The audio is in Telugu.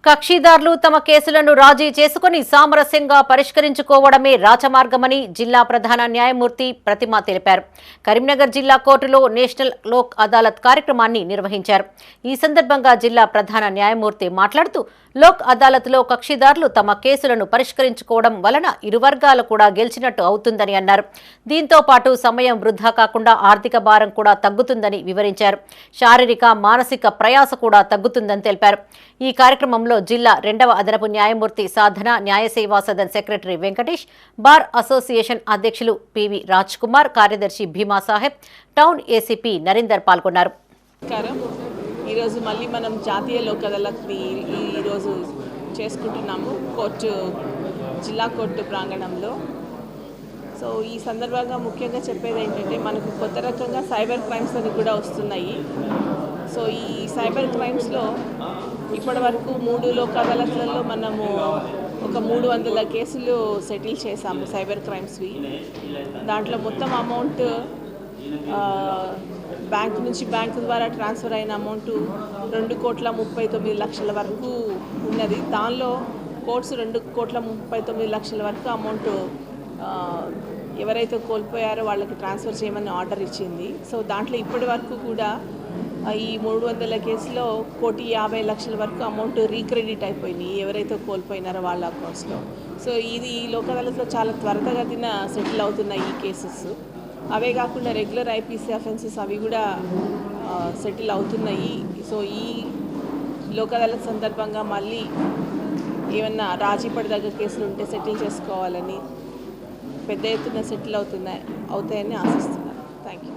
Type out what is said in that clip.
కక్షిదారులు తమ కేసులను రాజీ చేసుకుని సామరస్యంగా పరిష్కరించుకోవడమే రాజమార్గమని జిల్లా ప్రధాన న్యాయమూర్తి ప్రతిమ తెలిపారు. కరీంనగర్ జిల్లా కోర్టులో నేషనల్ లోక్ అదాలత్ కార్యక్రమాన్ని నిర్వహించారు. ఈ సందర్భంగా జిల్లా ప్రధాన న్యాయమూర్తి మాట్లాడుతూ లోక్ అదాలత్లో కక్షిదారులు తమ కేసులను పరిష్కరించుకోవడం వలన ఇరు వర్గాలు కూడా గెలిచినట్టు అవుతుందని అన్నారు. దీంతో పాటు సమయం వృధా కాకుండా ఆర్థిక భారం కూడా తగ్గుతుందని వివరించారు. శారీరక మానసిక ప్రయాస కూడా తగ్గుతుందని తెలిపారు. ఈ కార్యక్రమంలో జిల్లా 2వ అదనపు న్యాయమూర్తి సాధన, న్యాయ సేవా Sadan secretary Venkatesh, bar association అధ్యక్షులు పివి రాజ్ కుమార్, కార్యదర్శి భీమా సాహెబ్, టౌన్ ఏసీపీ నరేందర్ పాల్గొన్నారు. ఈరోజు మళ్ళీ మనం జాతీయ లోక్ అదాలత్ని ఈరోజు చేసుకుంటున్నాము జిల్లా కోర్టు ప్రాంగణంలో. సో ఈ సందర్భంగా ముఖ్యంగా చెప్పేది ఏంటంటే మనకు కొత్త రకంగా సైబర్ క్రైమ్స్ అని కూడా వస్తున్నాయి. సో ఈ సైబర్ క్రైమ్స్లో ఇప్పటి వరకు 3 లోక్ అదాలత్లలో మనము ఒక 300 కేసులు సెటిల్ చేశాము సైబర్ క్రైమ్స్వి. దాంట్లో మొత్తం అమౌంట్ బ్యాంకు నుంచి బ్యాంకు ద్వారా ట్రాన్స్ఫర్ అయిన అమౌంట్ 2,39,00,000 వరకు ఉన్నది. దానిలో కోర్ట్స్ 2,39,00,000 వరకు అమౌంట్ ఎవరైతే కోల్పోయారో వాళ్ళకి ట్రాన్స్ఫర్ చేయమని ఆర్డర్ ఇచ్చింది. సో దాంట్లో ఇప్పటి వరకు కూడా ఈ 300 కేసులో 1,50,00,000 వరకు అమౌంట్ రీక్రెడిట్ అయిపోయినాయి ఎవరైతే కోల్పోయినారో వాళ్ళ అకౌంట్స్లో. సో ఇది లోక్ అదాలత్లో చాలా త్వరితగతిన సెటిల్ అవుతున్నాయి ఈ కేసెస్. అవే కాకుండా రెగ్యులర్ ఐపీసీ అఫెన్సెస్ అవి కూడా సెటిల్ అవుతున్నాయి. సో ఈ లోక్ అదాలత్ సందర్భంగా మళ్ళీ ఏమన్నా రాజీ పడదగ్గ కేసులు ఉంటే సెటిల్ చేసుకోవాలని పెద్ద ఎత్తున సెటిల్ అవుతాయని ఆశిస్తున్నాను. Thank you.